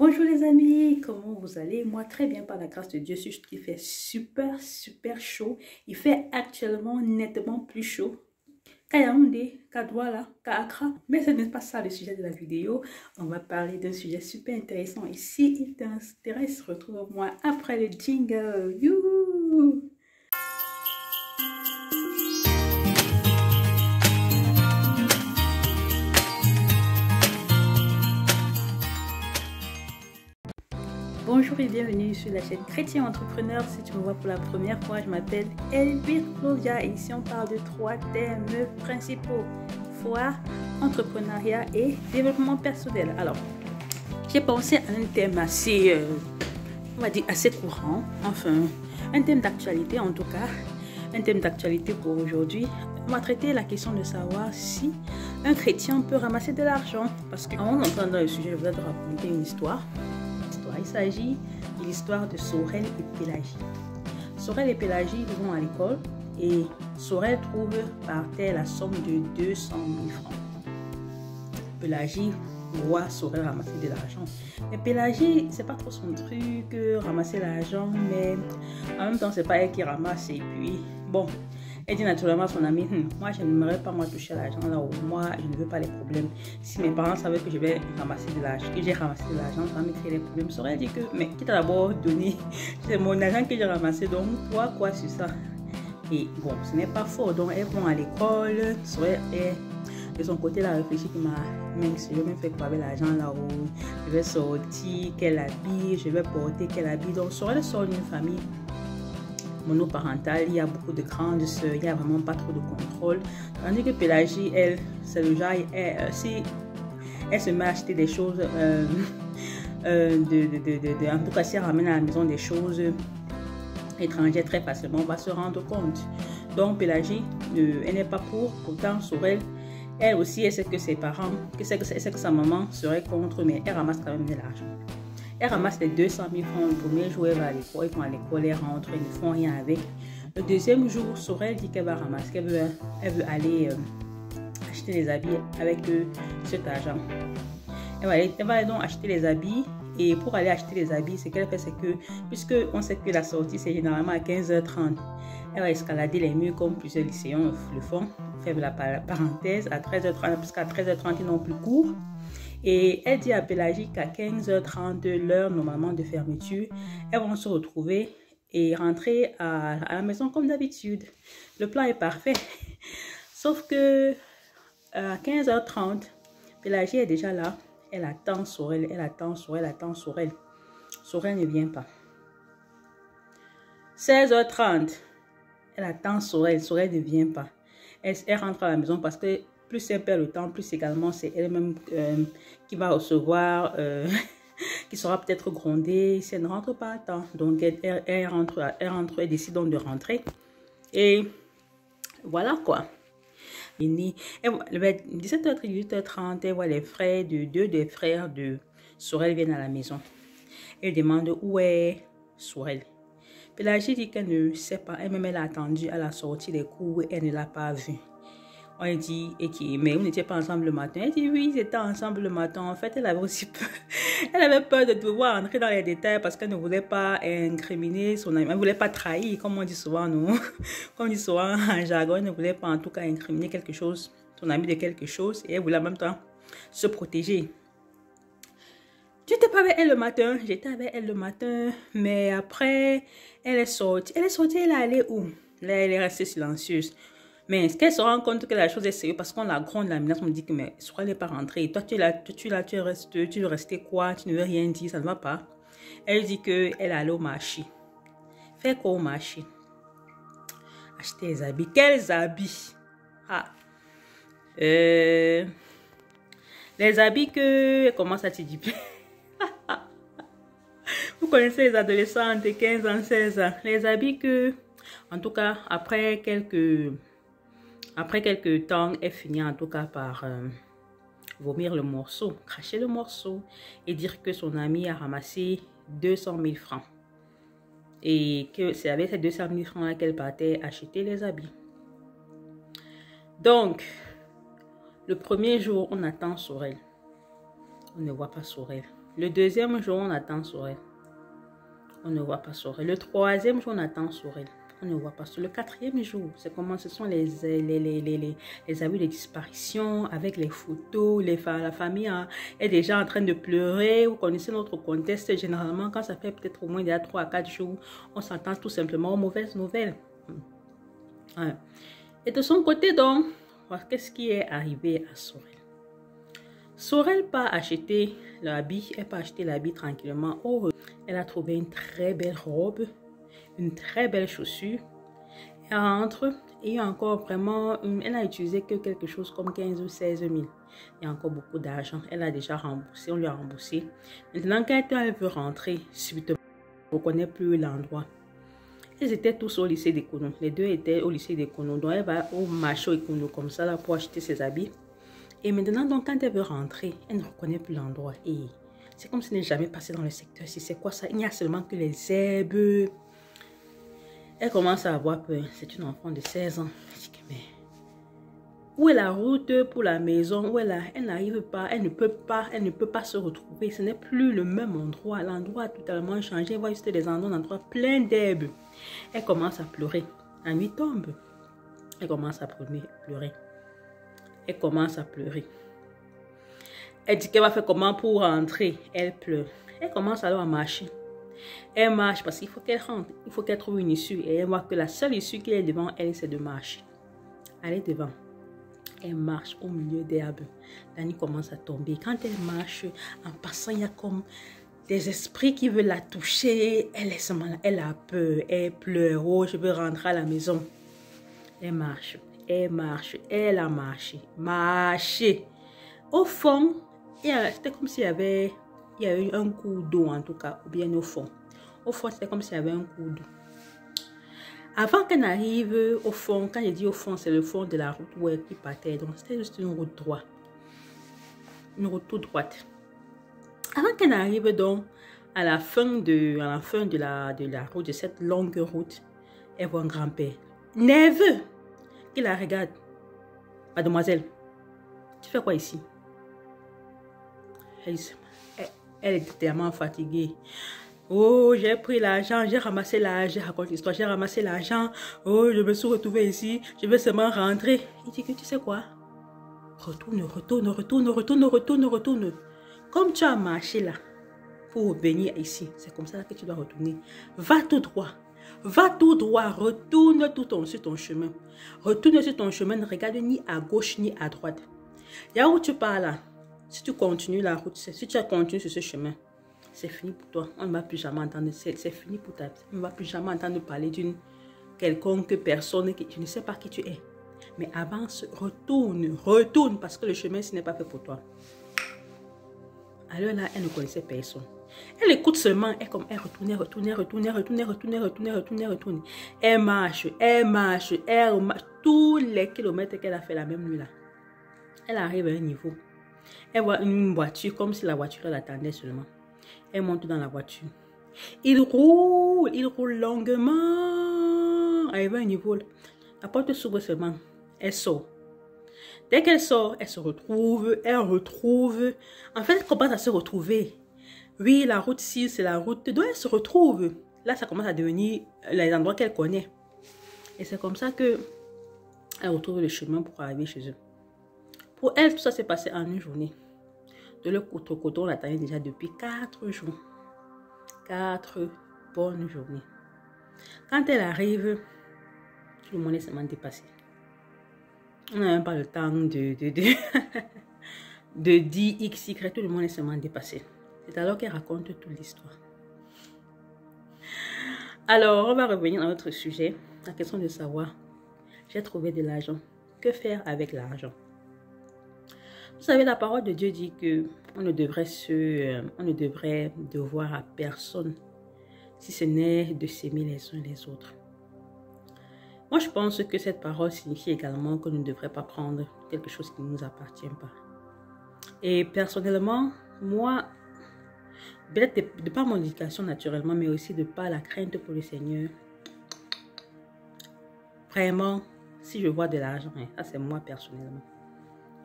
Bonjour les amis, comment vous allez? Moi très bien par la grâce de Dieu, il fait super chaud. Il fait actuellement nettement plus chaud qu'à Yaoundé, qu'à Douala, qu'à Accra. Mais ce n'est pas ça le sujet de la vidéo. On va parler d'un sujet super intéressant. Et si il t'intéresse, retrouve-moi après le jingle. Youhou! Bonjour et bienvenue sur la chaîne Chrétien Entrepreneur. Si tu me vois pour la première fois, je m'appelle Elvire Claudia et ici on parle de 3 thèmes principaux: foi, entrepreneuriat et développement personnel. Alors, j'ai pensé à un thème assez, on va dire assez courant, enfin un thème d'actualité en tout cas, un thème d'actualité pour aujourd'hui. On va traiter la question de savoir si un chrétien peut ramasser de l'argent. Parce qu'avant d'entrer dans le sujet, je voudrais te raconter une histoire. Il s'agit de l'histoire de Sorel et Pélagie. Sorel et Pélagie vont à l'école et Sorel trouve par terre la somme de 200 000 francs. Pélagie voit Sorel ramasser de l'argent. Mais Pélagie, c'est pas trop son truc, ramasser l'argent, mais en même temps, c'est pas elle qui ramasse. Et puis, bon, elle dit naturellement à son ami, moi je n'aimerais pas moi toucher l'argent là où moi je ne veux pas les problèmes. Si mes parents savaient que je vais ramasser de l'argent, que j'ai ramassé de l'argent, ça va me créer des problèmes. Sorel dit que, mais qui t'a d'abord donné, c'est mon argent que j'ai ramassé, donc toi quoi sur ça? Et bon, ce n'est pas faux, donc elles vont à l'école. Sorel est de son côté là réfléchi qui m'a mince, je vais me faire quoi avec l'argent là où je vais sortir, quel habit, je vais porter quel habit. Donc Sorel sort d'une famille monoparentale, il y a beaucoup de grandes sœurs, il n'y a vraiment pas trop de contrôle. Tandis que Pélagie, elle, c'est le genre, si elle se met à acheter des choses, en tout cas si elle ramène à la maison des choses étrangères très facilement, on va se rendre compte. Donc Pélagie, elle n'est pas pour, pourtant Sorel, elle aussi, elle sait que ses parents, elle sait que sa maman serait contre, mais elle ramasse quand même de l'argent. Elle ramasse les 200 000 francs. Le premier jour, elle va à l'école. Ils vont à l'école, elle rentre, ils ne font rien avec. Le deuxième jour, Sorel dit qu'elle va ramasser, elle veut aller acheter les habits avec cet argent. Elle va donc acheter les habits. Et pour aller acheter les habits, ce qu'elle fait, c'est que, puisque on sait que la sortie, c'est généralement à 15h30, elle va escalader les murs comme plusieurs lycéens le font. Faire la parenthèse à 13h30, parce qu'à 13h30, ils n'ont plus cours. Et elle dit à Pélagie qu'à 15h30, l'heure normalement de fermeture, elles vont se retrouver et rentrer à la maison comme d'habitude. Le plan est parfait. Sauf que à 15h30, Pélagie est déjà là. Elle attend Sorel, elle attend Sorel, elle attend Sorel. Sorel ne vient pas. 16h30, elle attend Sorel, Sorel ne vient pas. Elle rentre à la maison parce que plus elle perd le temps, plus également c'est elle-même qui va recevoir, qui sera peut-être grondée si elle ne rentre pas à temps. Donc elle rentre, elle décide donc de rentrer. Et voilà quoi. 17h30, 18h30, elle voit les frères deux des frères de Sorel viennent à la maison. Elle demande où est Sorel. Pélagie dit qu'elle ne sait pas, elle-même elle a attendu à la sortie des cours, elle ne l'a pas vu. On lui dit, mais vous n'étiez pas ensemble le matin? Elle dit oui, ils étaient ensemble le matin. En fait, elle avait aussi peur. Elle avait peur de devoir entrer dans les détails parce qu'elle ne voulait pas incriminer son ami. Elle ne voulait pas trahir, comme on dit souvent, nous. Comme on dit souvent en jargon, elle ne voulait pas en tout cas incriminer quelque chose, son ami de quelque chose. Et elle voulait en même temps se protéger. Tu n'étais pas avec elle le matin? J'étais avec elle le matin, mais après, elle est sortie. Elle est allée où? Là, elle est restée silencieuse. Mais est-ce qu'elle se rend compte que la chose est sérieuse parce qu'on la gronde, la menace, on me dit que mais Sorel n'est pas rentrée. Toi, tu es là, tu veux rester quoi? Tu ne veux rien dire, ça ne va pas. Elle dit qu'elle est allée au marché. Faire quoi au marché? Acheter les habits. Quels habits? Ah. Les habits que... Elle commence à te dire. Vous connaissez les adolescents de 15 ans, 16 ans. Les habits que... En tout cas, après quelques temps, elle finit en tout cas par vomir le morceau, cracher le morceau et dire que son ami a ramassé 200 000 francs. Et que c'est avec ces 200 000 francs qu'elle partait acheter les habits. Donc, le premier jour, on attend Sorel. On ne voit pas Sorel. Le deuxième jour, on attend Sorel. On ne voit pas Sorel. Le troisième jour, on attend Sorel. On ne voit pas Sorel. Le quatrième jour, c'est comment ce sont les avis de disparition avec les photos. La famille est déjà en train de pleurer. Vous connaissez notre contexte. Généralement, quand ça fait peut-être au moins il y a 3 à 4 jours, on s'attend tout simplement aux mauvaises nouvelles. Ouais. Et de son côté, donc, qu'est-ce qui est arrivé à Sorel? Sorel pas acheter l'habit. Elle pas acheté l'habit tranquillement. Oh, elle a trouvé une très belle robe, une très belle chaussure. Elle rentre et il y a encore vraiment, elle n'a utilisé que quelque chose comme 15 ou 16 000. Il y a encore beaucoup d'argent. Elle a déjà remboursé, on lui a remboursé. Maintenant, quand elle veut rentrer, subitement, on ne reconnaît plus l'endroit. Ils étaient tous au lycée d'Econo. Les deux étaient au lycée d'Econo. Donc, elle va au marché Econo comme ça là, pour acheter ses habits. Et maintenant, donc, quand elle veut rentrer, elle ne reconnaît plus l'endroit. Et c'est comme si elle n'est jamais passé dans le secteur. Si c'est quoi ça? Il n'y a seulement que les herbes. Elle commence à avoir peur. C'est une enfant de 16 ans. Je dis que, mais où est la route pour la maison? Où elle n'arrive pas. Elle ne peut pas se retrouver. Ce n'est plus le même endroit. L'endroit a totalement changé. Elle voit juste des endroits pleins d'herbes. Elle commence à pleurer. La nuit tombe. Elle commence à pleurer. Elle commence à pleurer. Elle dit qu'elle va faire comment pour rentrer. Elle pleure. Elle commence alors à marcher. Elle marche parce qu'il faut qu'elle rentre. Il faut qu'elle trouve une issue. Et elle voit que la seule issue qui est devant elle, c'est de marcher. Elle est devant. Elle marche au milieu des arbres. La nuit commence à tomber. Quand elle marche, en passant, il y a comme des esprits qui veulent la toucher. Elle a peur. Elle pleure. Oh, je veux rentrer à la maison. Elle marche. Elle marche, elle a marché, Au fond, c'était comme s'il y avait un coup d'eau en tout cas, ou bien au fond. Au fond, c'était comme s'il y avait un coup d'eau. Avant qu'elle n'arrive au fond, quand je dis au fond, c'est le fond de la route où elle partait. Donc, c'était juste une route droite. Une route toute droite. Avant qu'elle n'arrive donc à la fin de la route, de cette longue route, elle voit un grand-père nerveux qui la regarde. Mademoiselle, tu fais quoi ici? Elle est tellement fatiguée. Oh, j'ai pris l'argent, j'ai ramassé l'argent, raconte l'histoire, j'ai ramassé l'argent. Oh, je me suis retrouvée ici, je vais seulement rentrer. Il dit que tu sais quoi? Retourne. Comme tu as marché là pour venir ici, c'est comme ça que tu dois retourner. Va tout droit. Retourne sur ton chemin. Retourne sur ton chemin, ne regarde ni à gauche ni à droite. Il y a où tu pars là. Si tu continues la route, si tu continues sur ce chemin, c'est fini pour toi. On ne va plus jamais entendre, c'est fini pour ta vie. On ne va plus jamais entendre parler d'une quelconque personne, je ne sais pas qui tu es. Mais avance, retourne parce que le chemin, ce n'est pas fait pour toi. Alors là, elle ne connaissait personne. Elle écoute seulement, elle retourne. Elle marche. Tous les kilomètres qu'elle a fait la même nuit là. Elle arrive à un niveau. Elle voit une voiture comme si la voiture l'attendait seulement. Elle monte dans la voiture. Il roule longuement. Arrive à un niveau. La porte s'ouvre seulement. Elle sort. Dès qu'elle sort, elle se retrouve. En fait, elle commence à se retrouver. Oui, la route 6, c'est la route d'où elle se retrouve. Là, ça commence à devenir les endroits qu'elle connaît. Et c'est comme ça que elle retrouve le chemin pour arriver chez eux. Pour elle, tout ça s'est passé en une journée. De l'autre côté, on l'attendait déjà depuis 4 jours. 4 bonnes journées. Quand elle arrive, tout le monde est seulement dépassé. On n'a même pas le temps de dire XY, tout le monde est seulement dépassé. C'est alors qu'elle raconte toute l'histoire. Alors, on va revenir à notre sujet. La question de savoir, j'ai trouvé de l'argent. Que faire avec l'argent? Vous savez, la parole de Dieu dit que on ne devrait devoir à personne si ce n'est de s'aimer les uns les autres. Moi, je pense que cette parole signifie également qu'on ne devrait pas prendre quelque chose qui ne nous appartient pas. Et personnellement, moi, peut-être de par mon éducation naturellement, mais aussi de par la crainte pour le Seigneur, vraiment, si je vois de l'argent, ça c'est moi personnellement,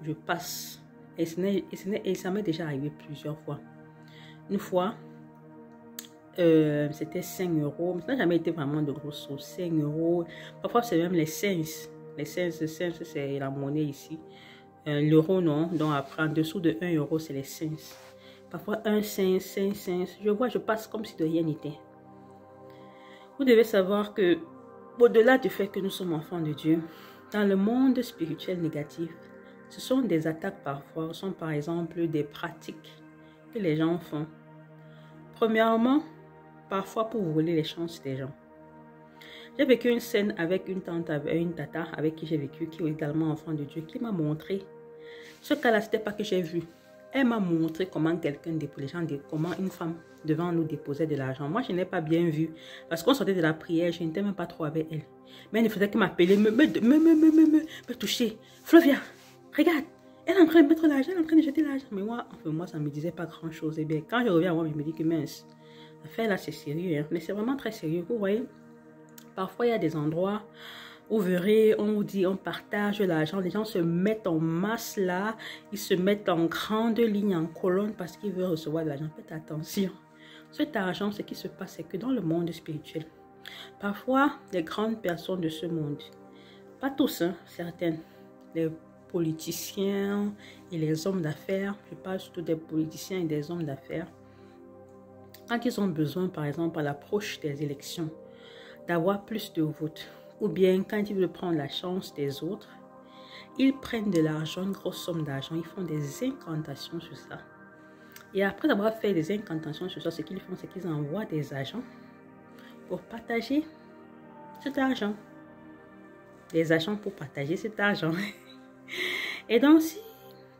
je passe. Et ça m'est déjà arrivé plusieurs fois. Une fois, c'était 5 euros. Ça n'a jamais été vraiment de grosses choses. 5 euros. Parfois, c'est même les cents. Les cents, c'est la monnaie ici. L'euro, non. Donc, après, en dessous de 1 euro, c'est les cents. Parfois, 1 cent, 5 cents. Je passe comme si de rien n'était. Vous devez savoir que, au-delà du fait que nous sommes enfants de Dieu, dans le monde spirituel négatif, ce sont des attaques parfois, ce sont par exemple des pratiques que les gens font. Premièrement, parfois pour voler les chances des gens. J'ai vécu une scène avec une tante, une tata avec qui j'ai vécu, qui est également enfant de Dieu, qui m'a montré. Ce cas-là, ce n'était pas que j'ai vu. Elle m'a montré comment quelqu'un déposait, comment une femme devant nous déposait de l'argent. Moi, je n'ai pas bien vu. Parce qu'on sortait de la prière, je n'étais même pas trop avec elle. Mais elle ne faisait que m'appeler, me toucher. Flavia, regarde, elle est en train de mettre l'argent, elle est en train de jeter l'argent. Mais moi, enfin, moi, ça ne me disait pas grand-chose. Et bien, quand je reviens à moi, je me dis que mince, l'affaire là, c'est sérieux. Hein? Mais c'est vraiment très sérieux. Vous voyez, parfois, il y a des endroits où vous verrez, on vous dit, on partage l'argent. Les gens se mettent en masse là. Ils se mettent en grande ligne, en colonne parce qu'ils veulent recevoir de l'argent. Faites attention. Cet argent, ce qui se passe, c'est que dans le monde spirituel, parfois, les grandes personnes de ce monde, pas tous, hein, certaines, les politiciens et les hommes d'affaires, je parle surtout des politiciens et des hommes d'affaires, quand ils ont besoin, par exemple, à l'approche des élections, d'avoir plus de votes, ou bien quand ils veulent prendre la chance des autres, ils prennent de l'argent, une grosse somme d'argent, ils font des incantations sur ça. Et après avoir fait des incantations sur ça, ce qu'ils font, c'est qu'ils envoient des agents pour partager cet argent. Des agents pour partager cet argent. Et donc, si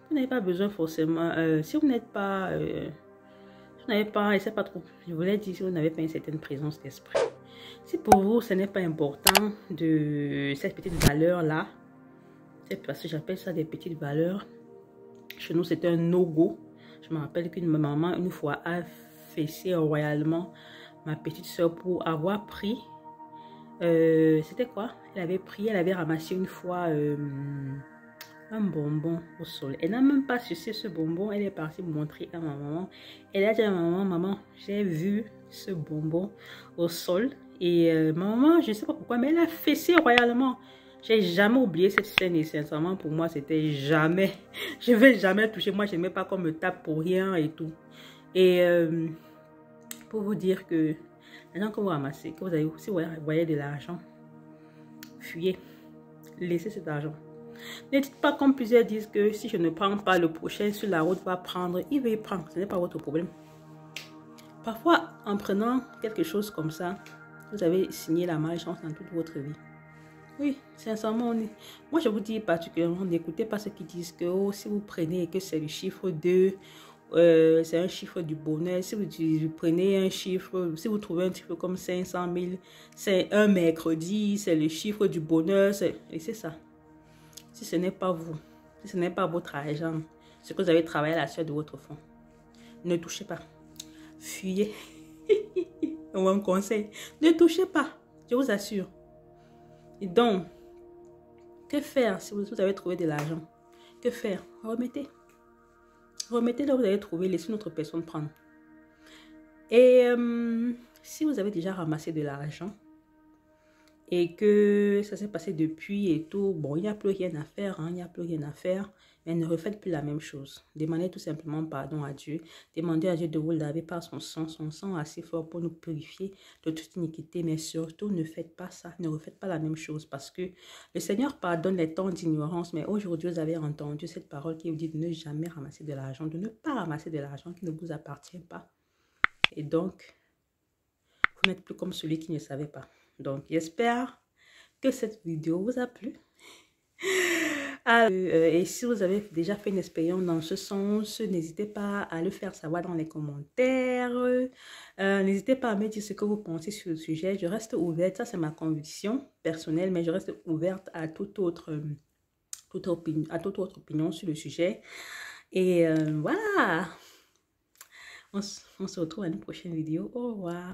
vous n'avez pas besoin forcément, si vous n'êtes pas, je sais pas trop, je voulais dire si vous n'avez pas une certaine présence d'esprit. Si pour vous, ce n'est pas important de cette petite valeur-là, c'est parce que j'appelle ça des petites valeurs. Chez nous, c'était un no-go. Je me rappelle qu'une maman, une fois, a fessé royalement ma petite soeur pour avoir pris, c'était quoi? Elle avait ramassé une fois un bonbon au sol. Elle n'a même pas sucé ce bonbon. Elle est partie montrer à ma maman. Elle a dit à ma maman, maman, j'ai vu ce bonbon au sol. Et ma maman, je ne sais pas pourquoi, mais elle a fessé royalement. J'ai jamais oublié cette scène et sincèrement pour moi, c'était jamais. Je ne vais jamais toucher. Moi, je n'aimais pas qu'on me tape pour rien et tout. Et pour vous dire que maintenant que vous ramassez, que vous avez, si vous voyez de l'argent, fuyez. Laissez cet argent. Ne dites pas comme plusieurs disent que si je ne prends pas, le prochain sur la route va prendre. Il va y prendre. Ce n'est pas votre problème. Parfois, en prenant quelque chose comme ça, vous avez signé la malchance dans toute votre vie. Oui, sincèrement, moi je vous dis particulièrement, n'écoutez pas ceux qui disent que oh, si vous prenez et que c'est le chiffre 2, c'est un chiffre du bonheur. Si vous prenez un chiffre, si vous trouvez un chiffre comme 500 000, c'est un mercredi, c'est le chiffre du bonheur. Et c'est ça. Si ce n'est pas vous, si ce n'est pas votre argent, ce que vous avez travaillé à la suite de votre fonds, ne touchez pas. Fuyez. Un conseil, ne touchez pas, je vous assure. Et donc, que faire si vous avez trouvé de l'argent? Que faire? Remettez. Remettez là où vous avez trouvé, laissez une autre personne prendre. Et si vous avez déjà ramassé de l'argent et que ça s'est passé depuis et tout, bon, il n'y a plus rien à faire, hein, il n'y a plus rien à faire, mais ne refaites plus la même chose. Demandez tout simplement pardon à Dieu. Demandez à Dieu de vous laver par son sang assez fort pour nous purifier de toute iniquité, mais surtout ne faites pas ça, ne refaites pas la même chose parce que le Seigneur pardonne les temps d'ignorance, mais aujourd'hui vous avez entendu cette parole qui vous dit de ne jamais ramasser de l'argent, de ne pas ramasser de l'argent qui ne vous appartient pas. Et donc, vous n'êtes plus comme celui qui ne savait pas. Donc, j'espère que cette vidéo vous a plu. Et si vous avez déjà fait une expérience dans ce sens, n'hésitez pas à le faire savoir dans les commentaires. N'hésitez pas à me dire ce que vous pensez sur le sujet. Je reste ouverte, ça c'est ma conviction personnelle, mais je reste ouverte à toute autre opinion sur le sujet. Et voilà, on se retrouve à une prochaine vidéo. Au revoir.